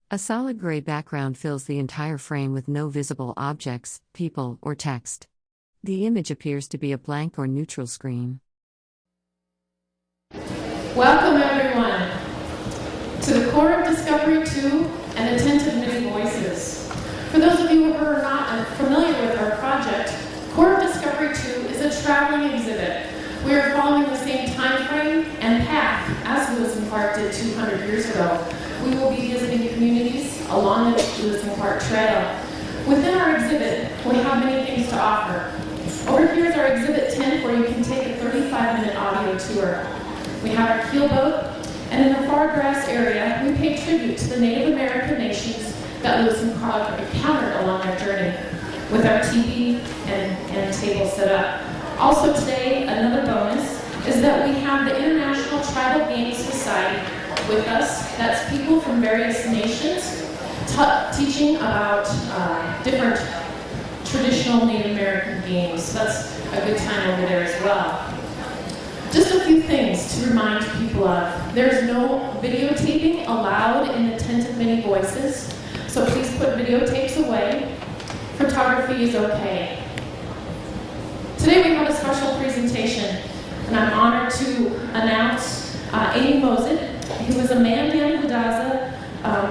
A solid gray background fills the entire frame with no visible objects, people, or text. The image appears to be a blank or neutral screen. Welcome everyone to the Core of Discovery 2 and Attentive Many Voices. For those of you who are not familiar with our project, Core of Discovery 2 is a traveling exhibit. We are following the same time frame and path as Lewis and Clark did 200 years ago. We will be visiting communities along the Lewis and Clark Trail. Within our exhibit, we have many things to offer. Over here is our Exhibit 10, where you can take a 35-minute audio tour. We have our keel boat, and in the far grass area, we pay tribute to the Native American nations that Lewis and Clark encountered along their journey, with our TV and table set up. Also today, another bonus is that we have the International Tribal Games Society with us. That's people from various nations teaching about different traditional Native American games. So that's a good time over there as well. Just a few things to remind people of. There's no videotaping allowed in Attentive Many Voices, so please put videotapes away. Photography is okay. Today we have a special presentation, and I'm honored to announce Amy Mossett, who is a Mandan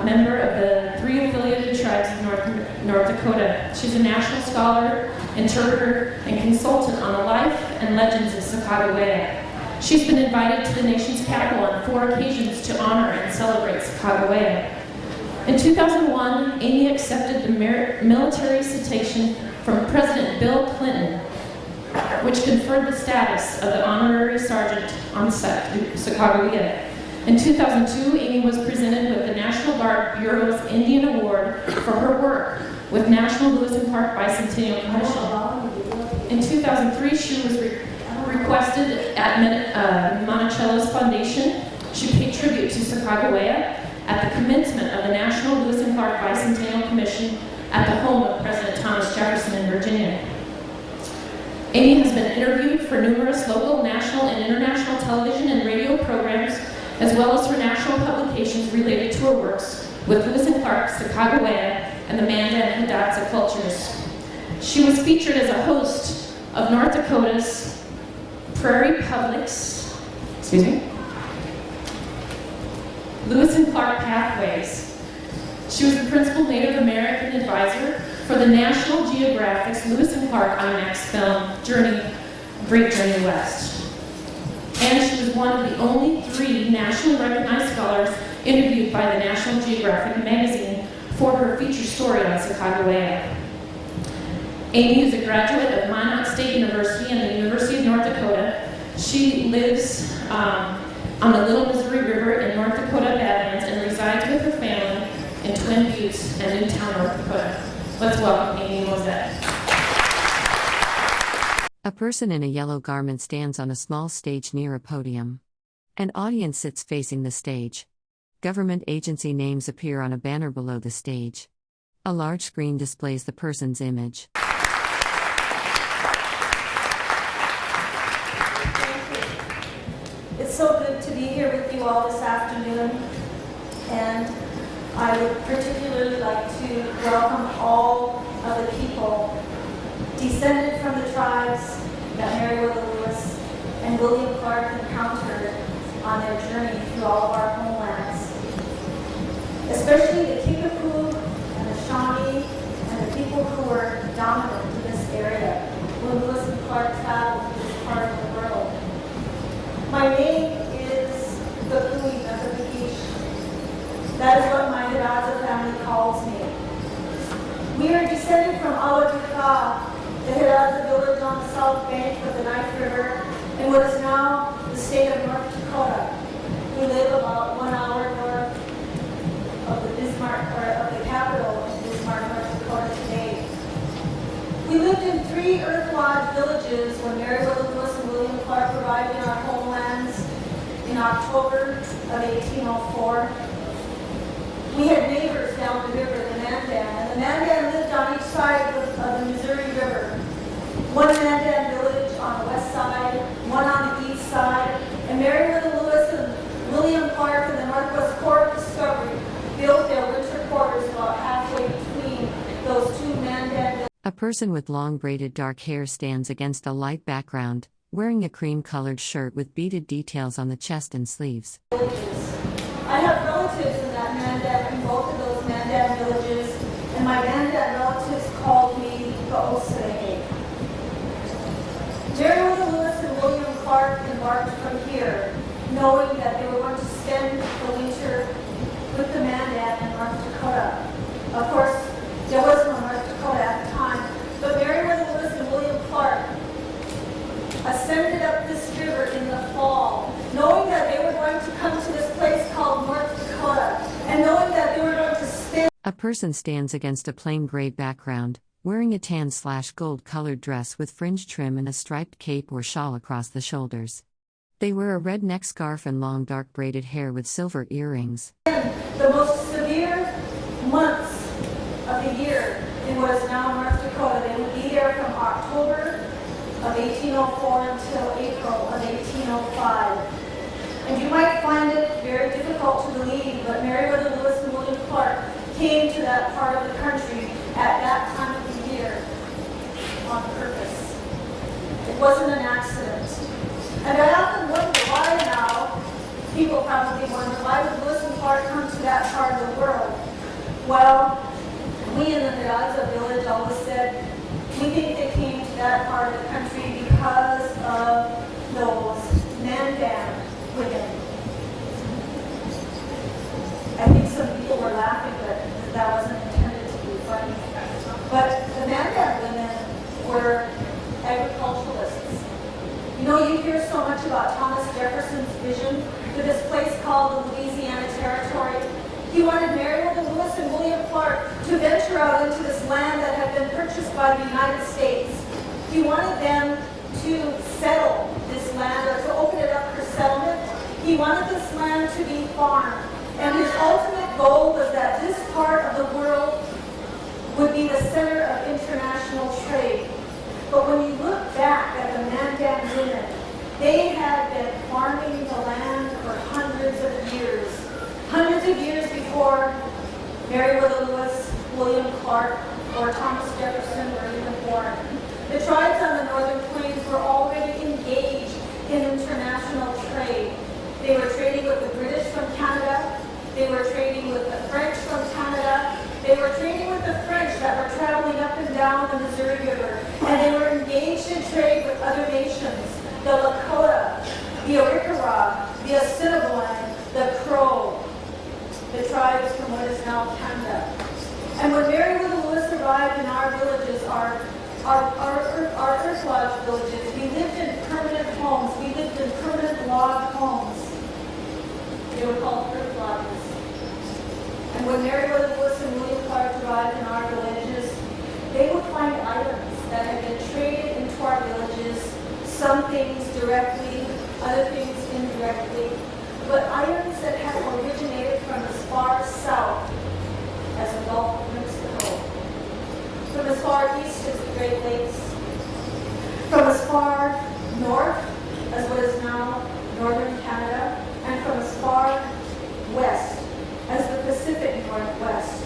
member of the 3 affiliated tribes of North Dakota. She's a national scholar, interpreter, and consultant on the life and legends of Sacagawea. She's been invited to the nation's capital on 4 occasions to honor and celebrate Sacagawea. In 2001, Amy accepted the military citation from President Bill Clinton, which conferred the status of the honorary sergeant on Sacagawea. In 2002, Amy was presented with the National Guard Bureau's Indian Award for her work with National Lewis and Clark Bicentennial Commission. In 2003, she was requested at Monticello's Foundation. She paid tribute to Sacagawea at the commencement of the National Lewis and Clark Bicentennial Commission at the home of President Thomas Jefferson in Virginia. Amy has been interviewed for numerous local, national, and international television and radio programs, as well as for national publications related to her works with Lewis and Clark, Sacagawea, and the Mandan and Hidatsa cultures. She was featured as a host of North Dakota's Prairie Public's, Lewis and Clark Pathways. She was the principal Native American advisor for the National Geographic's Lewis and Clark IMAX film, Great Journey West. And she was one of the only 3 nationally recognized scholars interviewed by the National Geographic magazine for her feature story on Sacagawea. Amy is a graduate of Mandan State University and the University of North Dakota. She lives on the Little Missouri River in North Dakota Badlands and resides with her family in Twin Buttes and Newtown, North Dakota. Let's welcome Amy Mossett. A person in a yellow garment stands on a small stage near a podium. An audience sits facing the stage. Government agency names appear on a banner below the stage. A large screen displays the person's image. It's so good to be here with you all this afternoon, and I would particularly like to welcome all of the people descended from the tribes that Meriwether Lewis and William Clark encountered on their journey through all of our homelands. Especially the Kickapoo and the Shawnee and the people who were dominant in this area when Lewis and Clark traveled to this part of the world. My name is Gakui Nakabikish. That is what my Hidatsa family calls me. We are descended from Alajuka, the Hidatsa village on the south bank of the Knife River, in what is now the state of North Dakota. We live about 1 hour north of the Bismarck, or of the capital in Bismarck, North Dakota today. We lived in 3 earth lodge villages when Meriwether Lewis and William Clark arrived in our homelands in October of 1804. We had neighbors down the river, the Mandan, and the Mandan lived on each side of the Missouri River. One Mandan village on the west side, one on the east side, and Meriwether Lewis and William Clark and the Northwest Corps of Discovery built their winter A person with long braided dark hair stands against a light background, wearing a cream-colored shirt with beaded details on the chest and sleeves. I have relatives in that Mandan, in both of those Mandan villages, and my Mandan relatives called me the Osage. Mary Lewis and William Clark embarked from here, knowing that they were going to spend the winter with the Mandan in North Dakota. Of course, there was no North Dakota at the time, but Mary Lewis and William Clark ascended up this river in the fall, knowing that they were going to come to this place called North Dakota, and knowing that they were going to spend. A person stands against a plain gray background, wearing a tan/gold-colored dress with fringe trim and a striped cape or shawl across the shoulders. They wear a red neck scarf and long dark braided hair with silver earrings. The most severe months of the year in what is now North Dakota. They would be there from October of 1804 until April of 1805. And you might find it very difficult to believe, but Meriwether Lewis and William Clark came to that part of the country at that time of the year on purpose. It wasn't an accident. And I often wonder why now, people probably wonder, why would Lewis and Clark come to that part of the world? Well, we in the Miraza village always said, we think they came to that part of the country because of those Mandan women. I think some people were laughing, but that wasn't intended to be funny. But the Mandan women were agriculturalists. You know, you hear so much about Thomas Jefferson's vision for this place called the Louisiana Territory. He wanted Meriwether Lewis and William Clark to venture out into this land that had been purchased by the United States. He wanted them to settle this land, or to open it up for settlement. He wanted this land to be farmed. And his ultimate goal was that this part of the world would be the center of international trade. But when you look back at the Mandan women, they had been farming the land for hundreds of years before Meriwether Lewis, William Clark, or Thomas Jefferson were even born. The tribes on the northern plains were already engaged in international trade. They were trading with the British from Canada. They were trading with the French from Canada. They were trading with the French that were traveling up and down the Missouri River. And they were engaged in trade with other nations. The Lakota, the Arikara, the Assiniboine, the Crow, the tribes from what is now Canada. And when Meriwether Lewis arrived in our villages, our Earth Lodge villages, we lived in permanent homes. We lived in permanent log homes. They were called Earth Lodges. And when Meriwether Lewis and William Clark arrived in our villages, they would find items that had been traded into our villages, some things directly, other things indirectly, but items that had originated from as far south as the Gulf of Mexico, from as far east as the Great Lakes, from as far north as what is now northern Canada, and from as far west as the Pacific Northwest.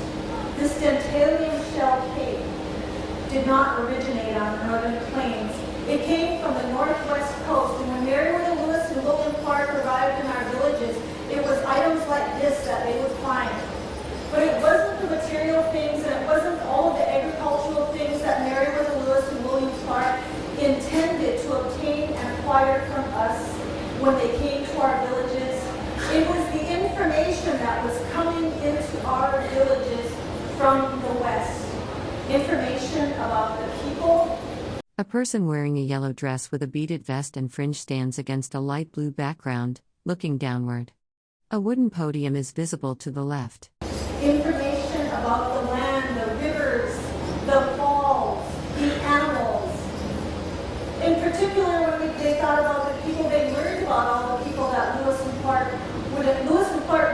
This dentalium shell cake did not originate on the northern plains. It came from the northwest coast, and when Meriwether Lewis and William Clark arrived in our villages, it was items like this that they would find. But it wasn't the material things, and it wasn't all of the agricultural things that Meriwether Lewis and William Clark intended to obtain and acquire from us when they came to our villages. It was the information that was coming into our villages from the west. Information about the people. A person wearing a yellow dress with a beaded vest and fringe stands against a light blue background, looking downward. A wooden podium is visible to the left. Information about the land, the rivers, the falls, the animals. In particular, when they thought about the people, they learned about all the people that Lewis and Clark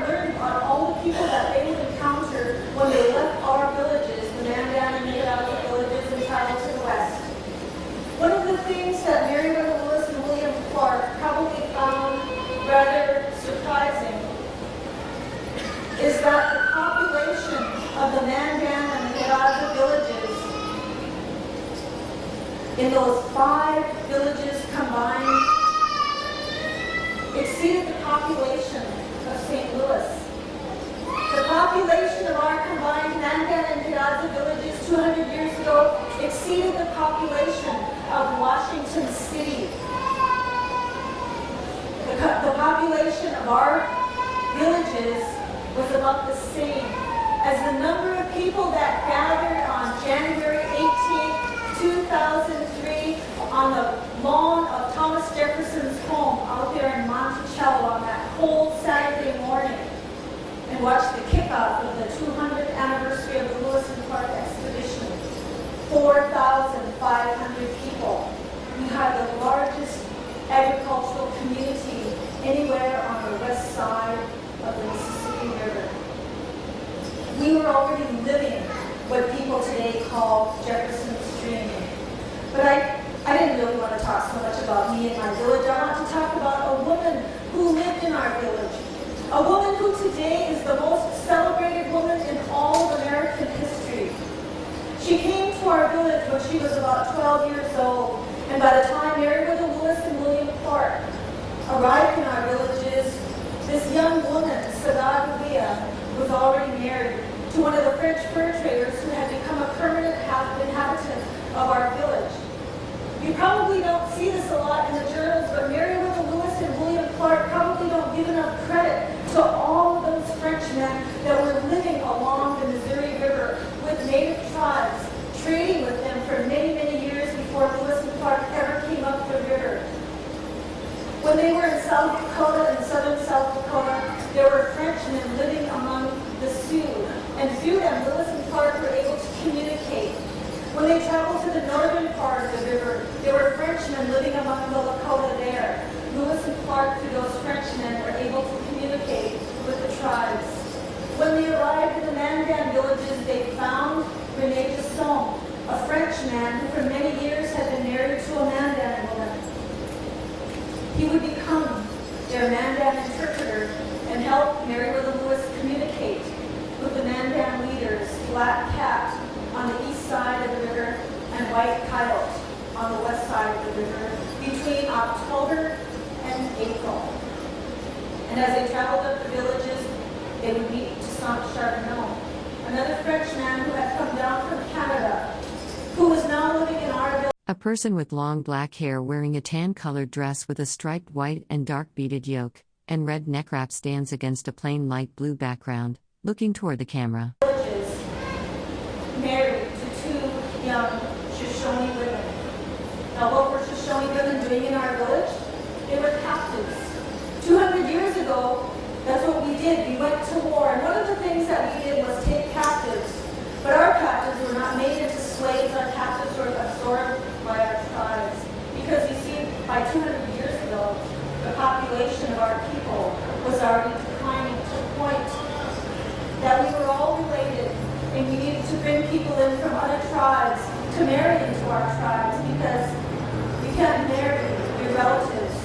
learned about all the people that they would encounter when they left our villages, the Mandan and Miraza villages, and traveled to the west. One of the things that Meriwether Lewis and William Clark probably found rather surprising is that the population in those 5 villages combined exceeded the population of St. Louis. The population of our combined Mandan and Hidatsa villages 200 years ago exceeded the population of Washington City. The population of our villages was about the same as the number of people that gathered on January 18, 2003 on the lawn of Thomas Jefferson's home out there in Monticello on that cold Saturday morning and watched the kickoff of the 200th anniversary of the Lewis and Clark expedition. 4,500 people. We had the largest agricultural community anywhere on the west side of the Mississippi River. We were already living what people today call Jefferson's dream. But I didn't really want to talk so much about me and my village. I want to talk about a woman who lived in our village. A woman who today is the most celebrated woman in all of American history. She came to our village when she was about 12 years old, and by the time Meriwether Lewis and William Clark arrived in our villages, this young woman, Sacagawea, was already married to one of the French fur traders who had become a permanent inhabitant of our village. You probably don't see this a lot in the journals, but Meriwether Lewis and William Clark probably don't give enough credit to all of those Frenchmen that were living along the Missouri River with native tribes, trading with them for many, many years before Lewis and Clark ever came up the river. When they were in South Dakota, in southern South Dakota, there were Frenchmen living among the Sioux, and through them, Lewis and Clark were able to communicate. When they traveled to the northern part of the river, there were Frenchmen living among the Lakota there. Lewis and Clark, through those Frenchmen, were able to communicate with the tribes. When they arrived in the Mandan villages, they found Rene Desson, a Frenchman who for many years had been married to a Mandan woman. He would become their Mandan interpreter and help Meriwether Lewis communicate with the Mandan leaders, Black Cat on the east side of the river and White Coyote on the west side of the river between October and April. And as they traveled up the villages, they would meet Toussaint Charbonneau, another Frenchman who had come down from Canada, who was now living in our village. A person with long black hair wearing a tan-colored dress with a striped white and dark beaded yoke and red neckwrap stands against a plain light blue background, looking toward the camera. Married to 2 young Shoshone women. Now, what were Shoshone women doing in our village? They were captives. 200 years ago, that's what we did. We went to war, and one of the things that we did was take captives. But our captives were not made into slaves. Our captives were absorbed by our tribes. Because you see, by 200 years ago, the population of our people was already declining to the point that we were all related, and we needed to bring people in from other tribes to marry into our tribes, because you can't marry your relatives.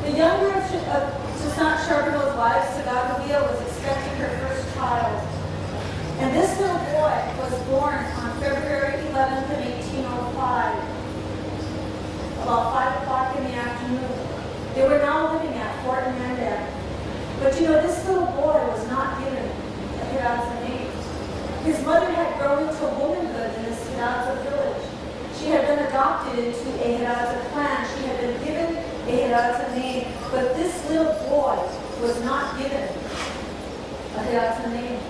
The younger of Toussaint Charbonneau's wife, Sacagawea, was expecting her first child. And this little boy was born on February 11th of 1805, about 5 o'clock in the afternoon. They were now living at Fort Mandan. But you know, this little boy was not given a Hidatsa name. His mother had grown into womanhood in this Hidatsa village. She had been adopted into a Hidatsa clan. She had been given a Hidatsa name. But this little boy was not given a Hidatsa name.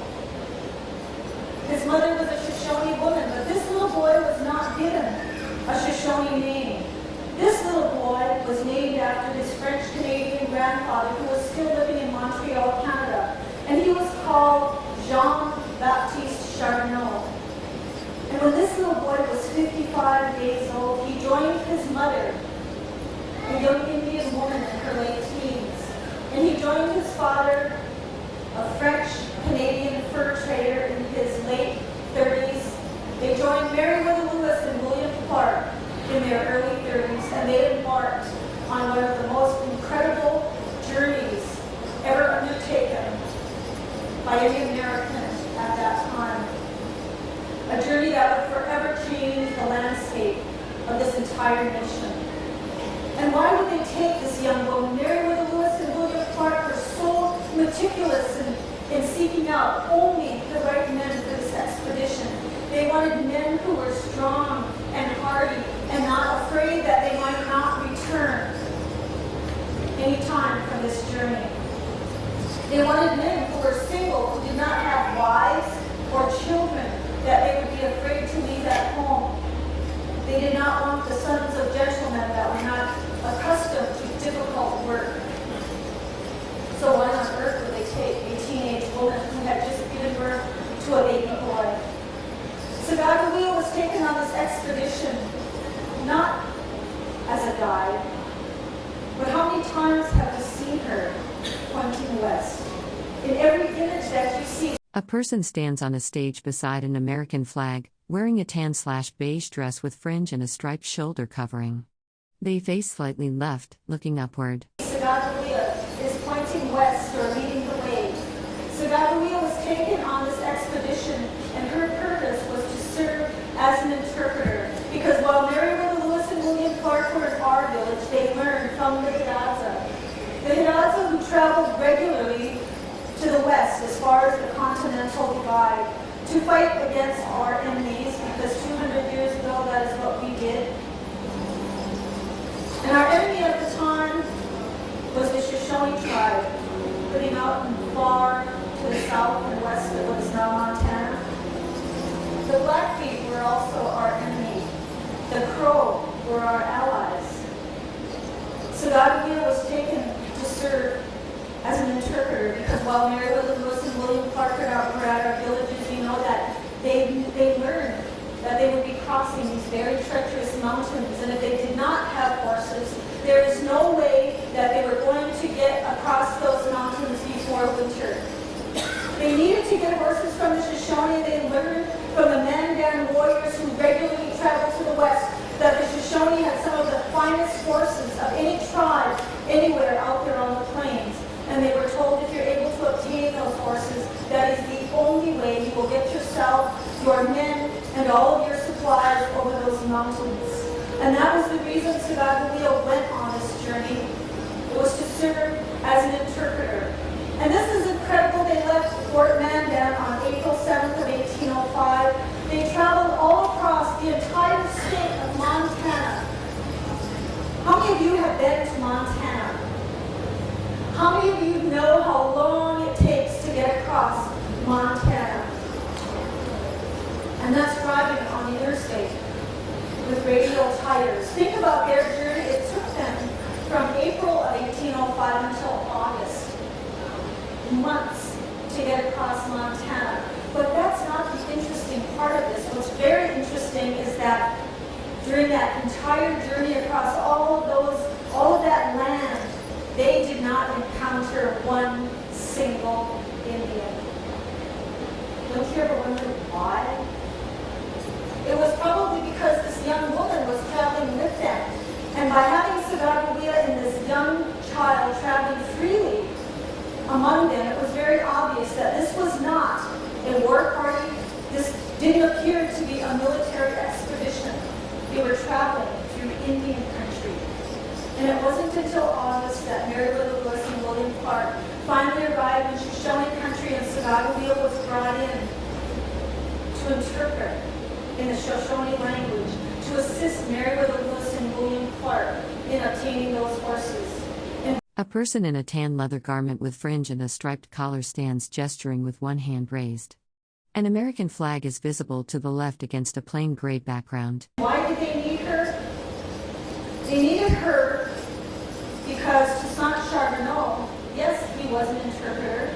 His mother was a Shoshone woman, but this little boy was not given a Shoshone name. This little boy was named after his French-Canadian grandfather, who was still living in Montreal, Canada, and he was called Jean Baptiste Charbonneau. And when this little boy was 55 days old, he joined his mother, a young Indian woman in her late teens, and he joined his father, a French-Canadian fur trader in his late 30s. They joined Meriwether Lewis and William Clark in their early 30s, and they embarked on one of the most incredible journeys ever undertaken by any American at that time. A journey that would forever change change the landscape of this entire nation. And why would they take this young woman? Meriwether Lewis and William Clark were so meticulous in seeking out only the right men for this expedition. They wanted men who were strong and hardy and not afraid that they might not return any time from this journey. They wanted men who were single, who did not have wives or children, that they would be afraid to leave at home. They did not want the sons of gentlemen that were not accustomed to difficult work. So why on earth would they take a teenage woman who had just given birth to a baby boy? Sacagawea was taken on this expedition not as a guide, but how many times have we seen her pointing west? In every image that you see. A person stands on a stage beside an American flag, wearing a tan/beige dress with fringe and a striped shoulder covering. They face slightly left, looking upward. Sacagawea is pointing west or leading the way. Sacagawea was taken on this expedition, and her purpose was to serve as an interpreter. Because while Meriwether Lewis and William Clark were in our village, they learned from the Hidatsa. The Hidatsa who traveled regularly to the west as far as the Continental Divide to fight against our enemies, because 200 years ago that is what we did. And our enemy at the time was the Shoshone tribe, living out far to the south and west of what is now Montana. The Blackfeet were also our enemy. The Crow were our allies. Sacagawea was taken to serve as an interpreter, because while Meriwether Lewis and William Clark were at our villages, we know that they learned that they would be crossing these very treacherous mountains, and if they did not have horses, there is no way that they were going to get across those mountains before winter. They needed to get horses from the Shoshone. They learned from the Mandan warriors who regularly traveled to the west that the Shoshone had some of the finest horses of any tribe anywhere out there on the plains. And they were told, if you're able to obtain those horses, that is the only way you will get yourself, your men, and all of your supplies over those mountains. And that was the reason Sacagawea went on this journey. It was to serve as an interpreter. And this is incredible. They left Fort Mandan on April 7th of 1805. They traveled all across the entire state of Montana. How many of you have been to Montana? How many of you know how long it takes to get across Montana? And that's driving on the interstate with radial tires. Think about their journey. It took them from April of 1805 until August. Months to get across Montana. But that's not the interesting part of this. What's very interesting is that during that entire journey across all of that land, they did not encounter one single Indian. Don't you ever wonder why? It was probably because this young woman was traveling with them. And by having Sacagawea and this young child traveling freely among them, it was very obvious that this was not a war party. This didn't appear to be a military expedition. They were traveling through Indian country. And it wasn't until August that Meriwether Lewis and William Clark finally arrived in Shoshone country, and Sacagawea was brought in to interpret in the Shoshone language to assist Meriwether Lewis and William Clark in obtaining those horses. A person in a tan leather garment with fringe and a striped collar stands gesturing with one hand raised. An American flag is visible to the left against a plain gray background. Why did they need her? They needed her because Toussaint Charbonneau, yes, he was an interpreter,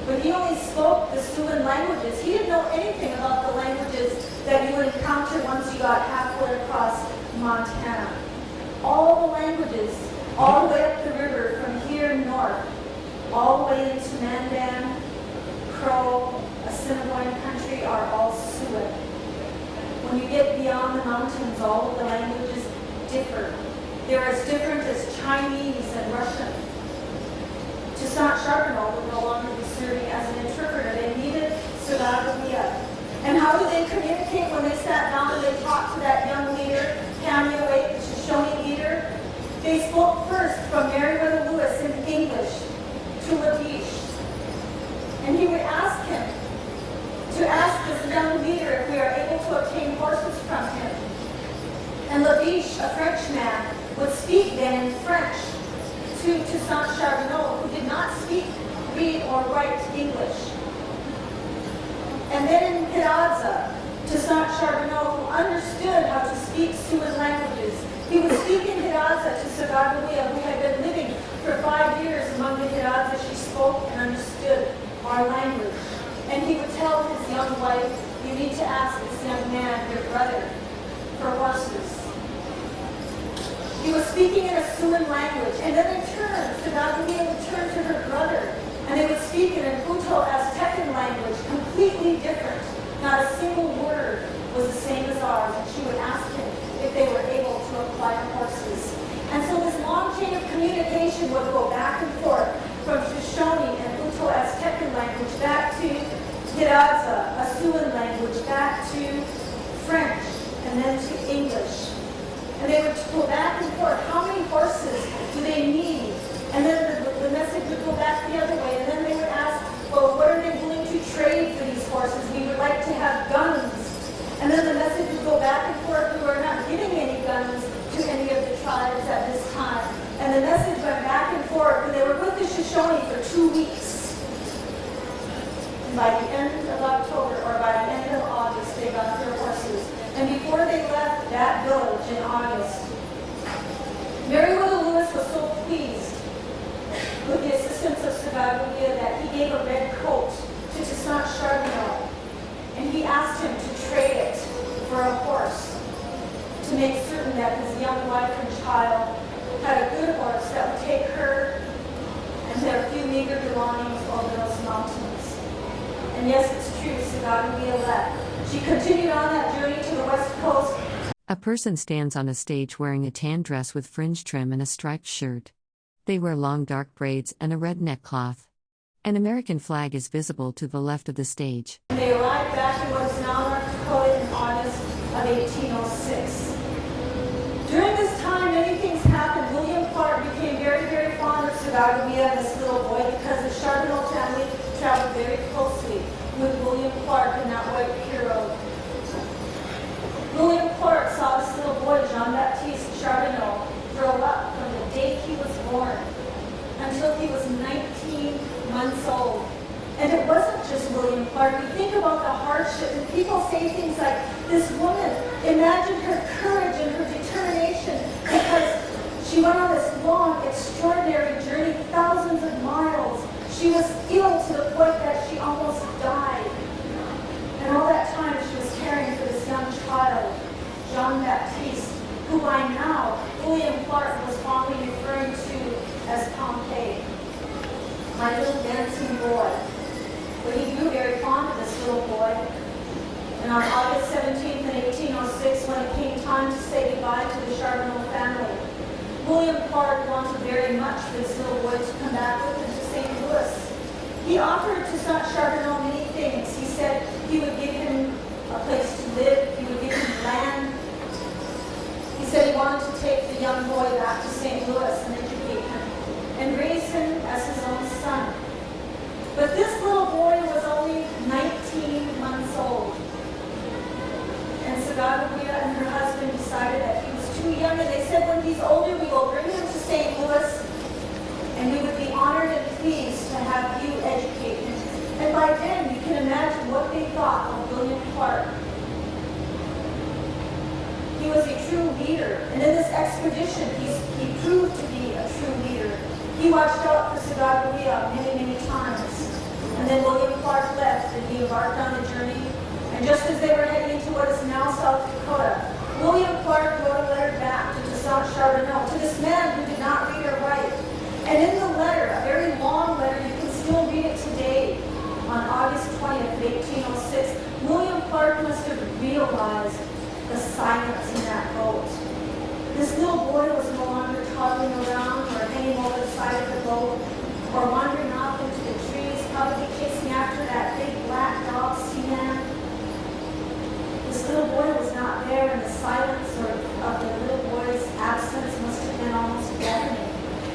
but he only spoke the Siouan languages. He didn't know anything about the languages that you would encounter once you got halfway across Montana. All the languages, all the way up the river from here north, all the way into Mandan, Crow, Assiniboine country are all Siouan. When you get beyond the mountains, all of the languages differ. They're as different as Chinese and Russian. Toussaint Charbonneau would no longer be serving as an interpreter. They needed Sacagawea. And how did they communicate when they sat down and they talked Labiche, a Frenchman, would speak then in French to Toussaint Charbonneau, who did not speak, read, or write English. And then in Hidatsa, Toussaint Charbonneau, who understood how to speak Siouan languages, he would speak in Hidatsa to Sacagawea, who had been living for 5 years among the Hidatsa. She spoke and understood our language. And he would tell his young wife, you need to ask this young man, your brother, for horses. He was speaking in a Siouan language, and then in turn, Sacagawea would turn to her brother, and they would speak in an Oto Aztecan language, completely different. Not a single word was the same as ours, and she would ask him if they were able to acquire horses. And so this long chain of communication would go back and forth from Shoshone and Oto Aztecan language back to Hidatsa, a Siouan language, back to French, and then to English. And they would go back and forth. How many horses do they need? And then the message would go back the other way. And then they would ask, well, what are they willing to trade for these horses? We would like to have guns. And then the message would go back and forth. We were not giving any guns to any of the tribes at this time. And the message went back and forth. And they were with the Shoshone for 2 weeks. And by the end of October, or by the end of August, they got their horses. And before they left that village in August, Meriwether Lewis was so pleased with the assistance of Sacagawea that he gave a red coat to Toussaint Charbonneau, and he asked him to trade it for a horse to make certain that his young wife and child had a good horse that would take her and their few meager belongings over those mountains. And yes, it's true, Sacagawea left. She continued on that journey to the west coast. A person stands on a stage wearing a tan dress with fringe trim and a striped shirt. They wear long dark braids and a red neckcloth. An American flag is visible to the left of the stage. They arrived back in what is now North Dakota in August of 1806. During this time, many things happened. William Clark became very, very fond of Sacagawea and this little boy because the Charbonneau family traveled very closely with William Clark and that white hero. William Clark saw this little boy, Jean Baptiste Charbonneau, grow up from the day he was born until he was 19 months old. And it wasn't just William Clark. You think about the hardship, and people say things like, this woman, imagine her courage and her determination because she went on this long, extraordinary journey, thousands of miles. She was ill to the point that she almost died. And all that time she was caring for this young child, Jean Baptiste, who by now William Clark was fondly referring to as Pompey, my little dancing boy. But he grew very fond of this little boy. And on August 17th in 1806, when it came time to say goodbye to the Charbonneau family, William Clark wanted very much for this little boy to come back with him to St. Louis. He offered Toussaint Charbonneau many things. He said he would give him a place to live, he would give him land. He said he wanted to take the young boy back to St. Louis and educate him and raise him as his own son. But this little boy was only 19 months old. And Sacagawea and her husband decided that he was too young, and they said when he's older, we will bring him to St. Louis, and we would be honored and pleased to have you educate him. And by then, you can imagine what they thought of William Clark. He was a true leader, and in this expedition, he proved to be a true leader. He watched out for Sacagawea many, many times. And then William Clark left, and he embarked on the journey. And just as they were heading into what is now South Dakota, William Clark wrote a letter back to Toussaint Charbonneau, to this man who did not read or write. And in the letter, a very long letter, you can still read it today, on August 20th, 1806, William Clark must have realized the silence in that boat. This little boy was no longer toddling around or hanging over the side of the boat or wandering off into the trees, probably chasing after that big black dog Seaman. This little boy was not there, and the silence of the little boy's absence must have been almost deafening.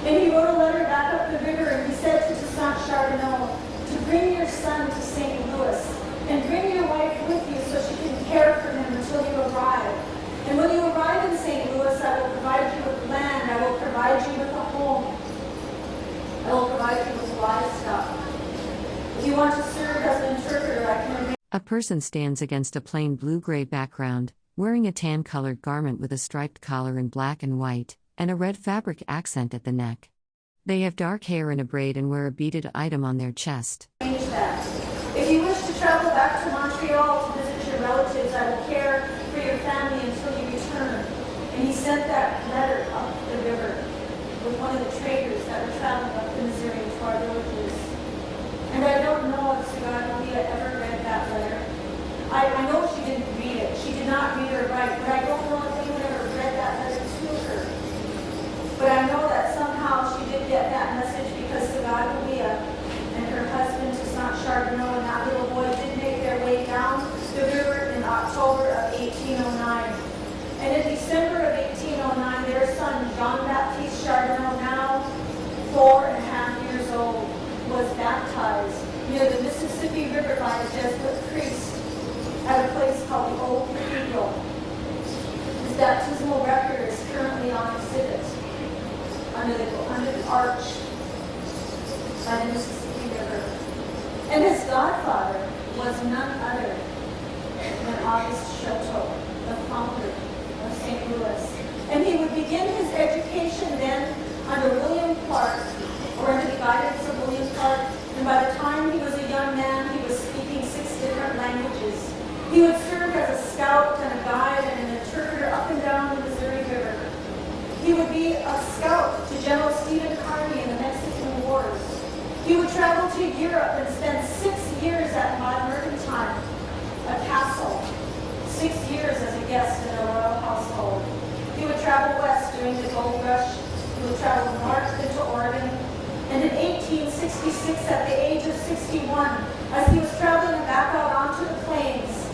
And he wrote a letter back up the river, and he said to Toussaint Charbonneau to bring your son to St. Louis and bring your wife with you so she can care for him until you arrive. And when you arrive in St. Louis, A person stands against a plain blue-gray background, wearing a tan-colored garment with a striped collar in black and white, and a red fabric accent at the neck. They have dark hair in a braid and wear a beaded item on their chest. Change that. If you wish to travel back to Montreal to visit your relatives, I will care for your family until you return. And he sent that letter up the river with one of the traders that were traveling up the Missouri to our villages. And I don't know if Sacagawea ever read that letter. I know she didn't read it. She did not read or write, but I don't know if anyone ever read that letter to her. But I know that somehow she did get that message because Sacagawea and her husband, Toussaint Charbonneau, and that little boy did make their way down the river in October of 1809. And in December of 1809, their son, Jean Baptiste Charbonneau, now 4.5 years old, was baptized near the Mississippi River by a Jesuit priest at a place called the Old Cathedral. His baptismal record is currently on exhibit under the arch by the Mississippi River. And his godfather was none other than Auguste Chateau, the founder of St. Louis. And he would begin his education then under William Clark, or under the guidance of William Clark. And by the time he was a young man, he was speaking 6 different languages. He would serve as a scout and a guide and an interpreter up and down the Missouri River. He would be a scout to General Stephen Kearny in the Mexican Wars. He would travel to Europe and spend 6 years at Maud Mercantine, a castle, 6 years as a guest in a royal household. He would travel west during the gold rush. He would travel north into Oregon. And in 1866, at the age of 61, as he was traveling back out onto the plains,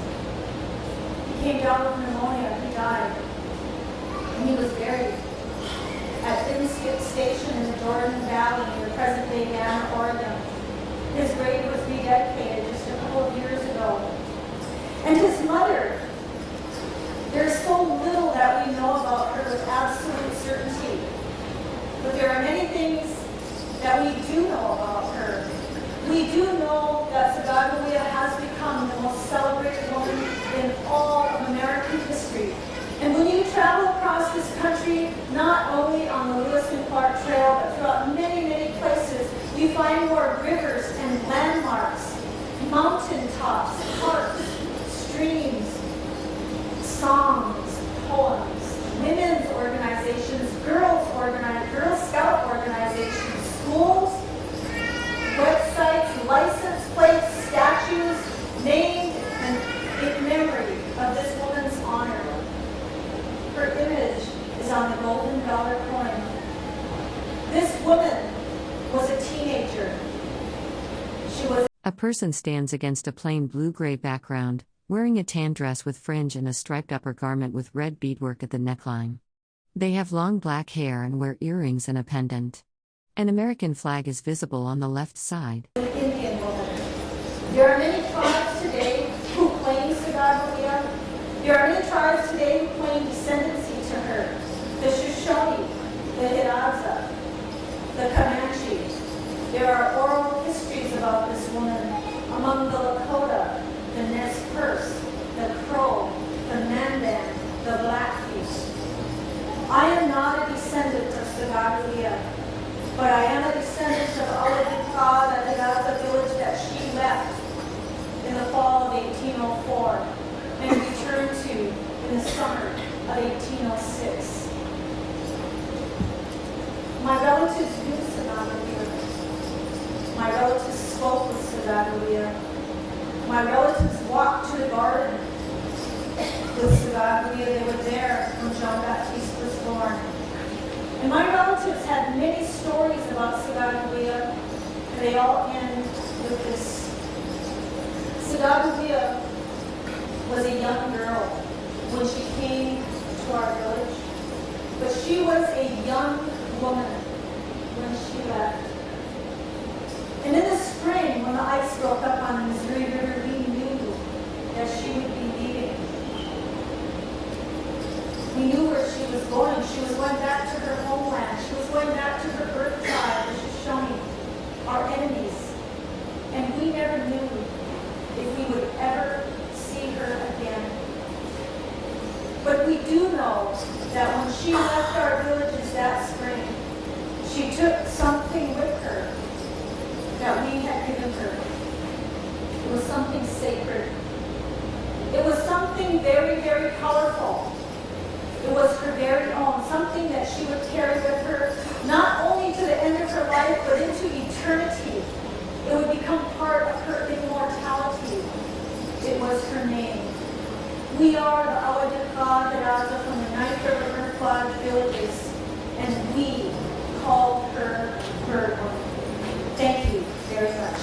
he came down with pneumonia. He died. And he was buried at Finskip Station in the Jordan Valley near present-day Mandan, Oregon. His grave was rededicated just a couple of years ago. And his mother, there's so little that we know about her with absolute certainty. But there are many things that we do know about her. We do know that Sacagawea has become the most celebrated woman in all of American history. And when you travel across this country, not only on the Lewis Clark Trail, but throughout many, many places, you find more rivers and landmarks, mountain tops, parks, streams, songs, poems, women's organizations, Girl Scout organizations, schools, websites, license plates, statues, named in memory of this woman's honor. Her image is on the golden dollar coin. This woman was a teenager. She was A person stands against a plain blue-gray background, wearing a tan dress with fringe and a striped upper garment with red beadwork at the neckline. They have long black hair and wear earrings and a pendant. An American flag is visible on the left side. an Indian woman. There are many tribes today who claim Sacagawea. There are many tribes today who claim descendancy to her. The Shoshone, the Hidatsa, the Comanche. There are oral histories about this woman among the Lakota, the Nez Perce, the Crow, the Mandan, the Blackfeet. I am not a descendant of Sacagawea, but I am a descendant of Aladika, the Hidatsa village that she left in the fall of 1804 and returned to in the summer of 1806. My relatives knew Sacagawea. My relatives spoke with Sacagawea. My relatives walked to the garden with Sacagawea. They were there when Jean Baptiste was born. And my relatives had many stories about Sacagawea, and they all end with this. Sacagawea was a young girl when she came to our village, but she was a young woman when she left. And in the spring, when the ice broke up on the Missouri River, we knew that she would be leaving. We knew where she was going. She was going back to her homeland. She was going back to her birth tribe, the Shoshone, our enemies. And we never knew if we would ever we do know that when she left our villages that spring, she took something with her that we had given her. It was something sacred. It was something very, very powerful. It was her very own, something that she would carry with her, not only to the end of her life, but into eternity. It would become part of her immortality. It was her name. We are the Awadika Daraza from the Ninth River Lodge villages, and we called her Bird Woman. Thank you very much.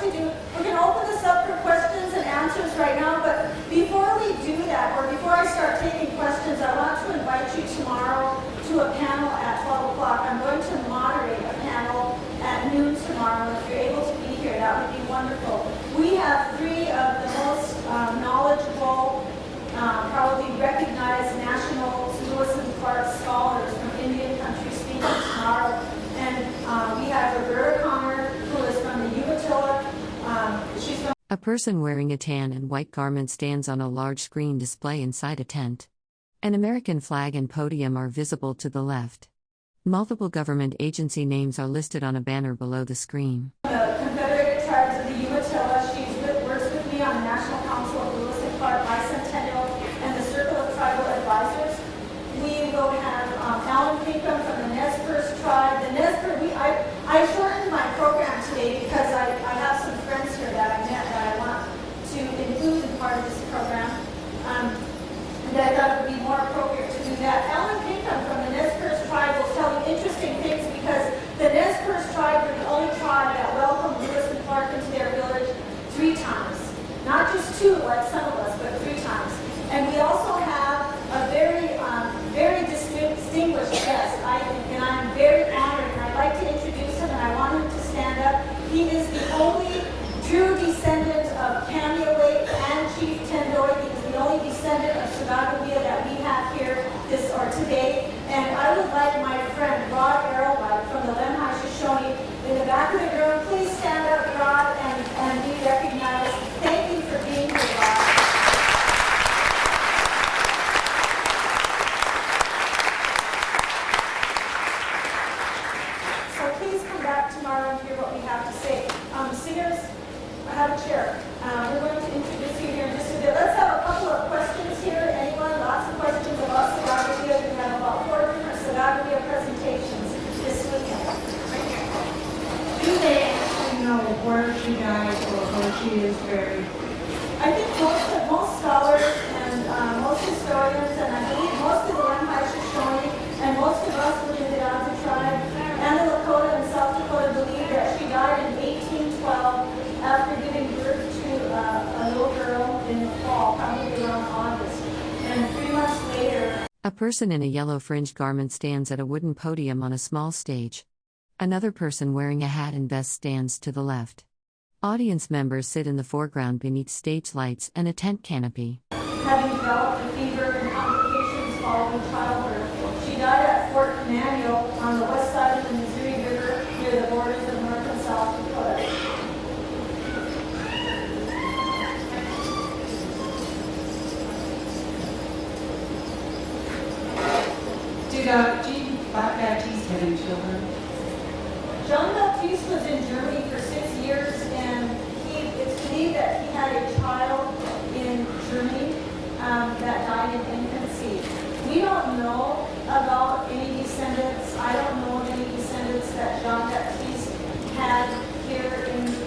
We're going to open this up for questions and answers right now, but before we do that, or before I start taking questions, I want to invite you tomorrow to a panel at 12 o'clock. I'm going to moderate a panel at noon tomorrow. If you're able to be here, that would be wonderful. We have three of the most knowledgeable, probably recognized national Lewis Clark scholars from Indian country speaking tomorrow. And we have Roberta Connor, who is from the Umatilla. A person wearing a tan and white garment stands on a large screen display inside a tent. An American flag and podium are visible to the left. Multiple government agency names are listed on a banner below the screen. The Confederated Tribes of the Umatilla, works with me on the National Council of Lewis Clark Bicentennial and the Circle of Tribal Advisors. We will have Alan Pinkham from the Nez Perce tribe. The Nez Perce, I shortened my program today because I have some friends here that I met that I want to include in part of this program. And I thought it would be more appropriate to do that. Alan Pinkham from the Nez Perce tribe will tell you interesting things because the Nez Perce tribe were the only tribe that welcomed Lewis and Clark into their village 3 times. Not just 2 like some of us, but 3 times. And we also have a very distinguished guest, and I'm very honored, and I'd like to introduce him, and I want him to stand up. He is the only true descendant of Kamehameha and Chief Tendoi. He is the only descendant of Sacagawea that we have here today. And I would like my friend Rod Arrowbite from the Lemhi Shoshone in the back of the room. Please stand up, Rod, and be recognized. Thank you for being here, Rod. Tomorrow and hear what we have to say. Singers, I have a chair. We're going to introduce you here in just a bit. Let's have a couple of questions here. Anyone? Lots of questions about Sacagawea. We have about 4 different Sacagawea presentations this weekend. Do they actually know where she died or where she is buried? I think most scholars and most historians, and I believe most of the Lemhi Shoshone and most of us within the Oto tribe and the Lakota and South Dakota believe that she died in 1812 after giving birth to a little girl in the fall, probably around August. And 3 months later, A person in a yellow fringed garment stands at a wooden podium on a small stage. Another person wearing a hat and vest stands to the left. Audience members sit in the foreground beneath stage lights and a tent canopy. having developed a fever and complications following childbirth, she died at Fort Emmanuel on the west side of the Missouri River near the borders of North and South Dakota. Did Jean Baptiste have any children? Jean Baptiste was in Germany for 6 years, and it's believed that he had a child in Germany that died in infancy. We don't know about any descendants. I don't know of any descendants that Jean Baptiste had here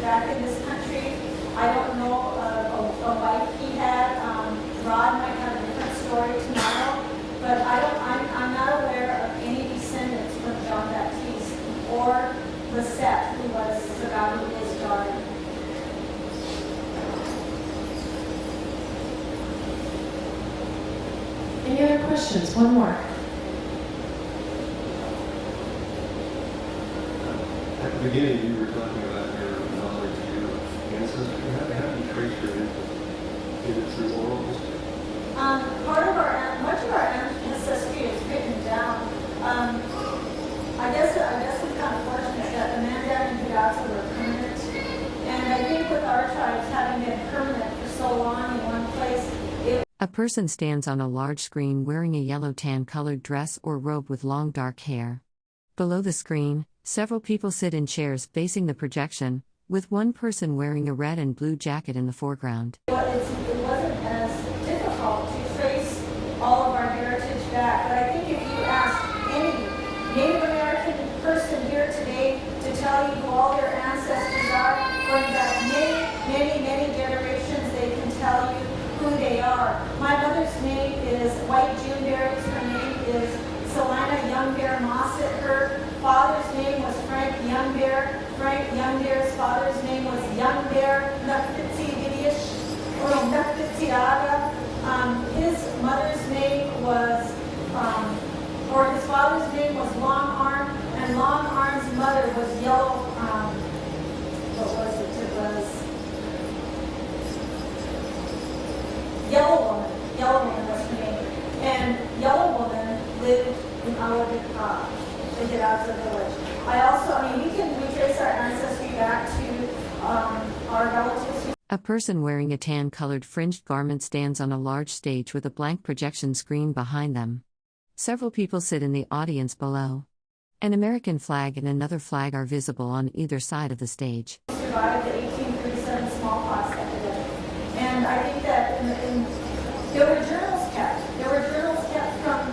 back in this country. I don't know of a wife he had. Rod might have a different story tomorrow, but I'm not aware of any descendants from Jean Baptiste or Mossett, who was Sagawaya's daughter. Any other questions? One more. At the beginning, you were talking about your knowledge of your ancestors. How do you trace your ancestry? Is it through oral history? Much of our ancestry is written down. A person stands on a large screen wearing a yellow tan colored dress or robe with long dark hair. Below the screen, several people sit in chairs facing the projection, with one person wearing a red and blue jacket in the foreground. It wasn't as difficult to trace all of our heritage back, but I think if you ask any Native American person here today to tell you who all their ancestors are, going back many generations, they can tell you who they are. My mother's name is White June Berries. Her name is Selina Young Bear Mossett. Her father's name was Frank Young Bear. Frank Young Bear's father's name was Young Bear Nukfitsi Vidish, or Nukfitsi Aga. His mother's name was, or his father's name was Long Arm, and Long Arm's mother was Yellow, what was it? It was Yellow Woman. Yellow Woman was her name. And Yellow Woman lived in Awabika, the Hidatsa village. We trace our ancestry back to our relatives. A person wearing a tan colored fringed garment stands on a large stage with a blank projection screen behind them. Several people sit in the audience below. An American flag and another flag are visible on either side of the stage. Survived the 1837 smallpox epidemic. And I think that there were journals kept. There were journals kept from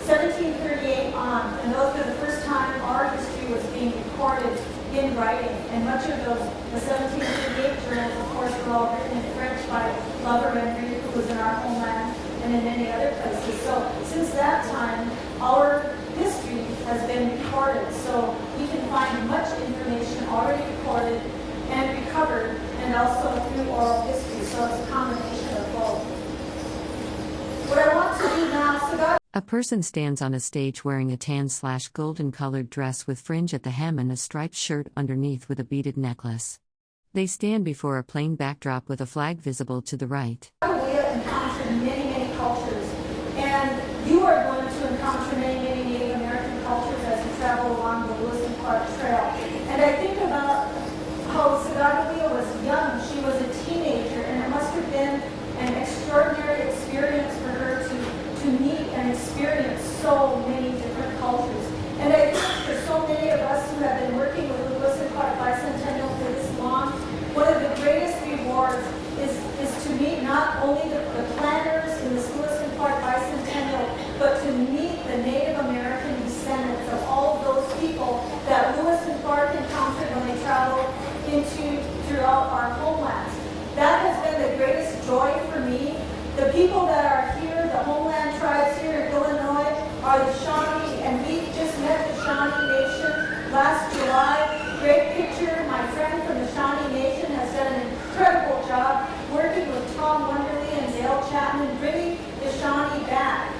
1738 on, and those were the first time our history was being recorded in writing. And much of those, the 1738 journals, of course, were all written in French by La Vérendrye, who was in our homeland, and in many other places. So since that time, our history has been recorded. So we can find much information already recorded and recovered, and also through oral history. So it's a combination of both. What I want to do now, a person stands on a stage wearing a tan/golden colored dress with fringe at the hem and a striped shirt underneath with a beaded necklace. They stand before a plain backdrop with a flag visible to the right. Sacagawea encountered many cultures, and you are going to encounter many Native American cultures as you travel along the Lewis Clark Trail. And I think about how Sacagawea was young. She was a teenager, and it must have been an extraordinary experience for her to meet and experience so many different cultures. And I think for so many of us who have been working with the Lewis Clark Bicentennial for this long, one of the greatest rewards is to meet not only the planners in this Lewis Clark Bicentennial, but to meet the Native American descendants of all of those people that Lewis and Clark encountered when they traveled throughout our homelands. That has been the greatest joy for me. The people that are here, the homeland tribes here in Illinois, are the Shawnee, and we just met the Shawnee Nation last July. Great picture. My friend from the Shawnee Nation has done an incredible job working with Tom Wonderly and Dale Chapman, bringing the Shawnee back.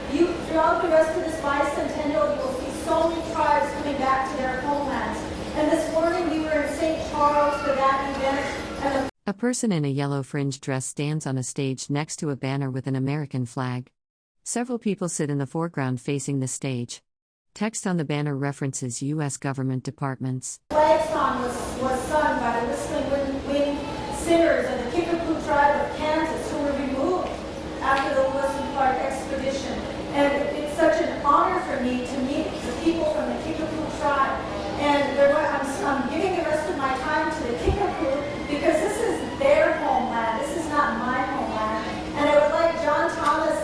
Throughout the rest of this bicentennial, you will see so many tribes coming back to their homelands. And this morning we were in St. Charles for that event. A person in a yellow fringed dress stands on a stage next to a banner with an American flag. Several people sit in the foreground facing the stage. Text on the banner references U.S. government departments. The flag song was sung by the whistling wing singers of the Kickapoo tribe of Kansas, who were removed after the Lewis and Clark expedition. And it's such an honor for me to meet the people from the Kickapoo tribe. And I'm giving the rest of my time to the Kickapoo because this is their homeland. This is not my homeland. And I would like John Thomas,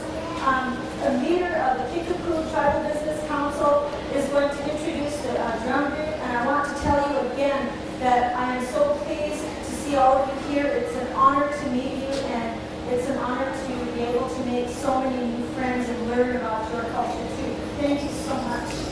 the leader of the Kickapoo Tribal Business Council, is going to introduce the drum group. And I want to tell you again that I am so pleased to see all of you here. It's an honor to meet you, and it's an honor to be able to make so many new friends and learn about your culture too. Thank you so much.